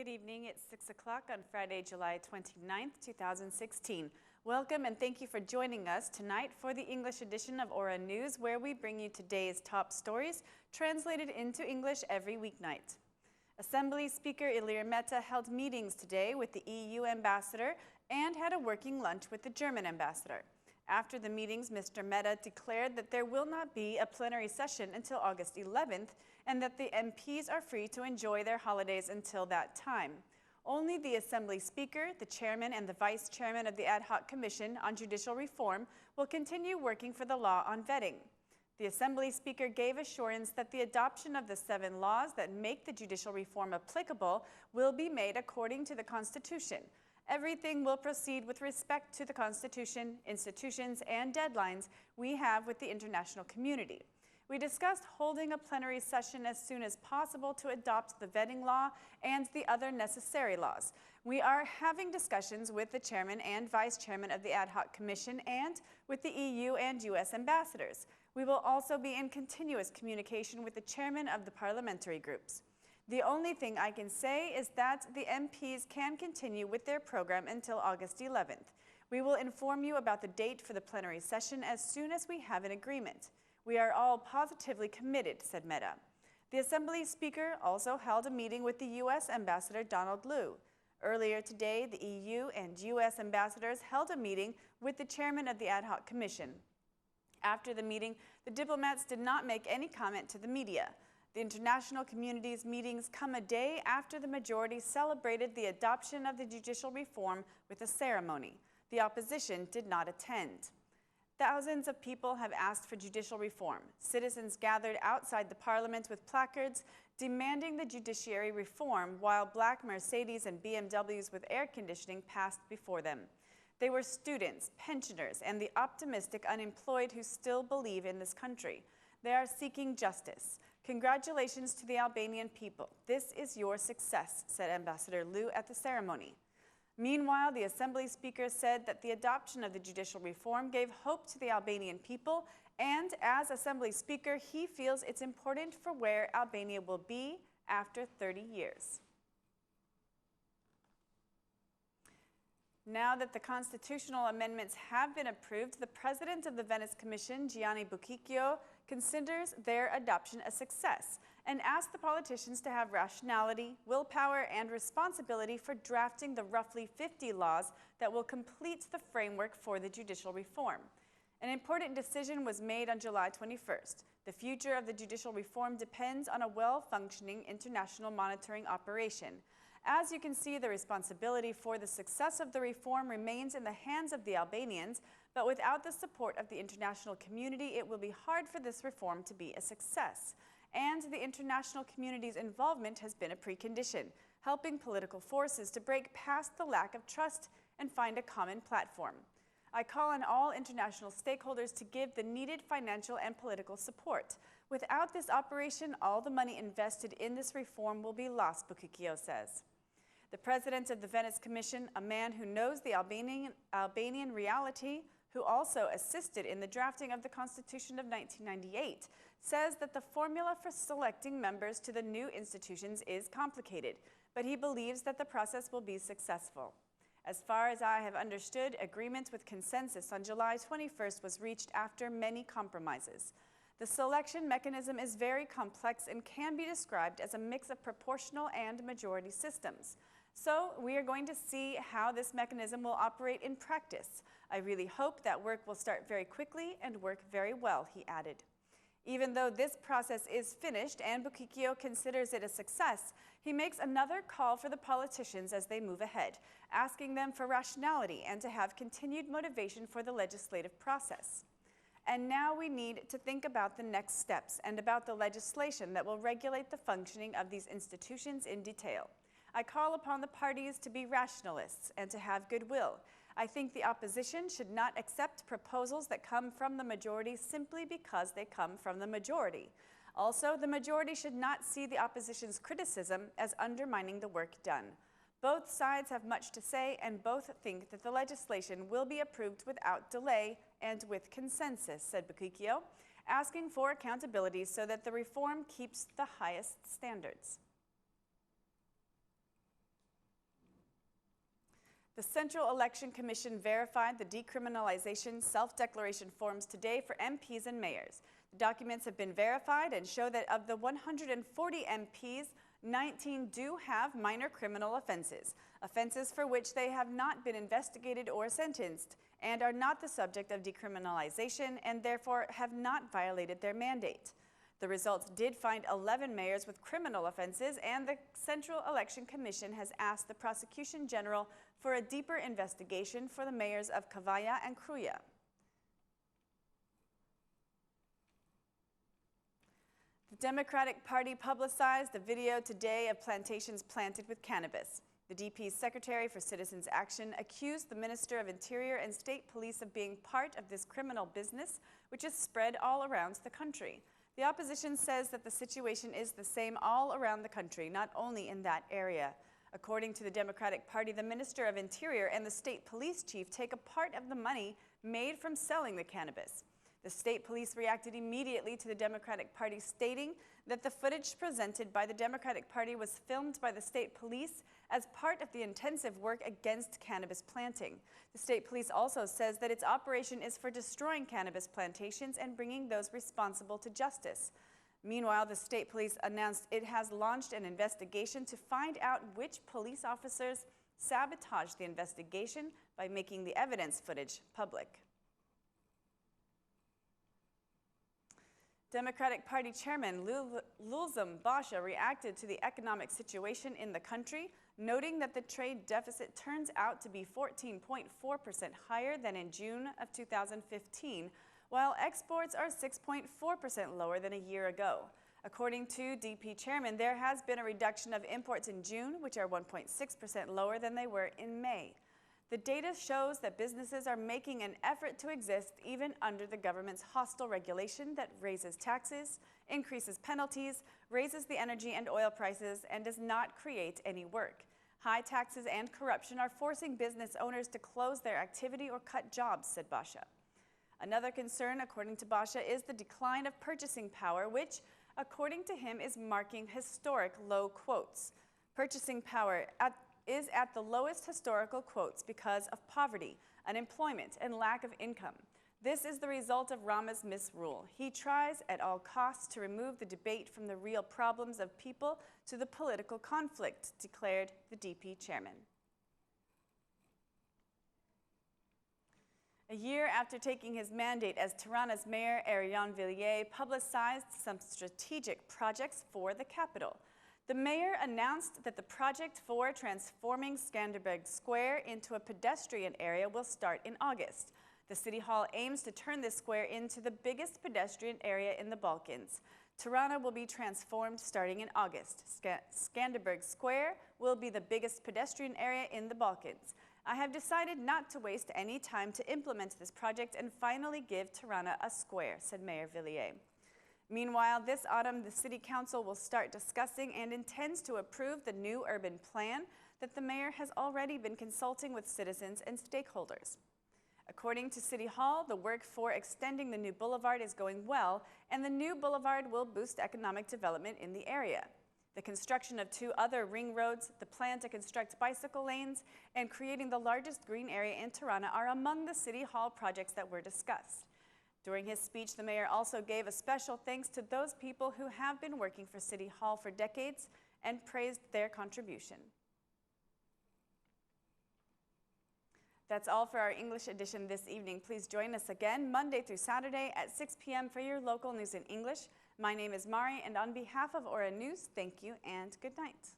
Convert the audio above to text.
Good evening. It's 6 o'clock on Friday, July 29th, 2016. Welcome and thank you for joining us tonight for the English edition of Aura News, where we bring you today's top stories translated into English every weeknight. Assembly Speaker Ilir Meta held meetings today with the EU ambassador and had a working lunch with the German ambassador. After the meetings, Mr. Meta declared that there will not be a plenary session until August 11th and that the MPs are free to enjoy their holidays until that time. Only the Assembly Speaker, the Chairman, and the Vice Chairman of the Ad Hoc Commission on Judicial Reform will continue working for the law on vetting. The Assembly Speaker gave assurance that the adoption of the 7 laws that make the judicial reform applicable will be made according to the Constitution. Everything will proceed with respect to the Constitution, institutions, and deadlines we have with the international community. We discussed holding a plenary session as soon as possible to adopt the vetting law and the other necessary laws. We are having discussions with the Chairman and Vice Chairman of the Ad Hoc Commission and with the EU and US ambassadors. We will also be in continuous communication with the Chairman of the parliamentary groups. The only thing I can say is that the MPs can continue with their program until August 11th. We will inform you about the date for the plenary session as soon as we have an agreement. We are all positively committed, said Meta. The Assembly Speaker also held a meeting with the US Ambassador Donald Liu. Earlier today, the EU and US ambassadors held a meeting with the Chairman of the Ad Hoc Commission. After the meeting, the diplomats did not make any comment to the media. The international community's meetings come a day after the majority celebrated the adoption of the judicial reform with a ceremony. The opposition did not attend. Thousands of people have asked for judicial reform. Citizens gathered outside the parliament with placards demanding the judiciary reform, while black Mercedes and BMWs with air conditioning passed before them. They were students, pensioners, and the optimistic unemployed who still believe in this country. They are seeking justice. Congratulations to the Albanian people. This is your success, said Ambassador Liu at the ceremony. Meanwhile, the Assembly Speaker said that the adoption of the judicial reform gave hope to the Albanian people, and as Assembly Speaker, he feels it's important for where Albania will be after 30 years. Now that the constitutional amendments have been approved, the president of the Venice Commission, Gianni Bucicchio, considers their adoption a success and asks the politicians to have rationality, willpower, and responsibility for drafting the roughly 50 laws that will complete the framework for the judicial reform. An important decision was made on July 21st. The future of the judicial reform depends on a well-functioning international monitoring operation. As you can see, the responsibility for the success of the reform remains in the hands of the Albanians, but without the support of the international community, it will be hard for this reform to be a success. And the international community's involvement has been a precondition, helping political forces to break past the lack of trust and find a common platform. I call on all international stakeholders to give the needed financial and political support. Without this operation, all the money invested in this reform will be lost, Bucicchio says. The president of the Venice Commission, a man who knows the Albanian reality, who also assisted in the drafting of the Constitution of 1998, says that the formula for selecting members to the new institutions is complicated, but he believes that the process will be successful. As far as I have understood, agreement with consensus on July 21st was reached after many compromises. The selection mechanism is very complex and can be described as a mix of proportional and majority systems. So we are going to see how this mechanism will operate in practice. I really hope that work will start very quickly and work very well, he added. Even though this process is finished and Bucicchio considers it a success, he makes another call for the politicians as they move ahead, asking them for rationality and to have continued motivation for the legislative process. And now we need to think about the next steps and about the legislation that will regulate the functioning of these institutions in detail. I call upon the parties to be rationalists and to have goodwill. I think the opposition should not accept proposals that come from the majority simply because they come from the majority. Also, the majority should not see the opposition's criticism as undermining the work done. Both sides have much to say, and both think that the legislation will be approved without delay and with consensus, said Bucicchio, asking for accountability so that the reform keeps the highest standards. The Central Election Commission verified the decriminalization self-declaration forms today for MPs and mayors. The documents have been verified and show that of the 140 MPs, 19 do have minor criminal offenses, offenses for which they have not been investigated or sentenced, and are not the subject of decriminalization and therefore have not violated their mandate. The results did find 11 mayors with criminal offenses, and the Central Election Commission has asked the Prosecution General for a deeper investigation for the mayors of Cavalla and Cruya. The Democratic Party publicized a video today of plantations planted with cannabis. The DP's Secretary for Citizens Action accused the Minister of Interior and State Police of being part of this criminal business, which is spread all around the country. The opposition says that the situation is the same all around the country, not only in that area. According to the Democratic Party, the Minister of Interior and the State Police Chief take a part of the money made from selling the cannabis. The state police reacted immediately to the Democratic Party, stating that the footage presented by the Democratic Party was filmed by the state police as part of the intensive work against cannabis planting. The state police also says that its operation is for destroying cannabis plantations and bringing those responsible to justice. Meanwhile, the state police announced it has launched an investigation to find out which police officers sabotaged the investigation by making the evidence footage public. Democratic Party Chairman Lulzum Basha reacted to the economic situation in the country, noting that the trade deficit turns out to be 14.4% higher than in June of 2015, while exports are 6.4% lower than a year ago. According to DP Chairman, there has been a reduction of imports in June, which are 1.6% lower than they were in May. The data shows that businesses are making an effort to exist even under the government's hostile regulation that raises taxes, increases penalties, raises the energy and oil prices, and does not create any work. High taxes and corruption are forcing business owners to close their activity or cut jobs, said Basha. Another concern, according to Basha, is the decline of purchasing power, which, according to him, is marking historic low quotes. Purchasing power is at the lowest historical quotes because of poverty, unemployment, and lack of income. This is the result of Rama's misrule. He tries at all costs to remove the debate from the real problems of people to the political conflict, declared the DP chairman. A year after taking his mandate as Tirana's mayor, Ariane Villiers publicized some strategic projects for the capital. The mayor announced that the project for transforming Skanderberg Square into a pedestrian area will start in August. The City Hall aims to turn this square into the biggest pedestrian area in the Balkans. Tirana will be transformed starting in August. Skanderberg Square will be the biggest pedestrian area in the Balkans. I have decided not to waste any time to implement this project and finally give Tirana a square, said Mayor Villiers. Meanwhile, this autumn, the City Council will start discussing and intends to approve the new urban plan that the mayor has already been consulting with citizens and stakeholders. According to City Hall, the work for extending the new boulevard is going well, and the new boulevard will boost economic development in the area. The construction of 2 other ring roads, the plan to construct bicycle lanes, and creating the largest green area in Tirana are among the City Hall projects that were discussed. During his speech, the mayor also gave a special thanks to those people who have been working for City Hall for decades and praised their contribution. That's all for our English edition this evening. Please join us again Monday through Saturday at 6 p.m. for your local news in English. My name is Mari, and on behalf of Aura News, thank you and good night.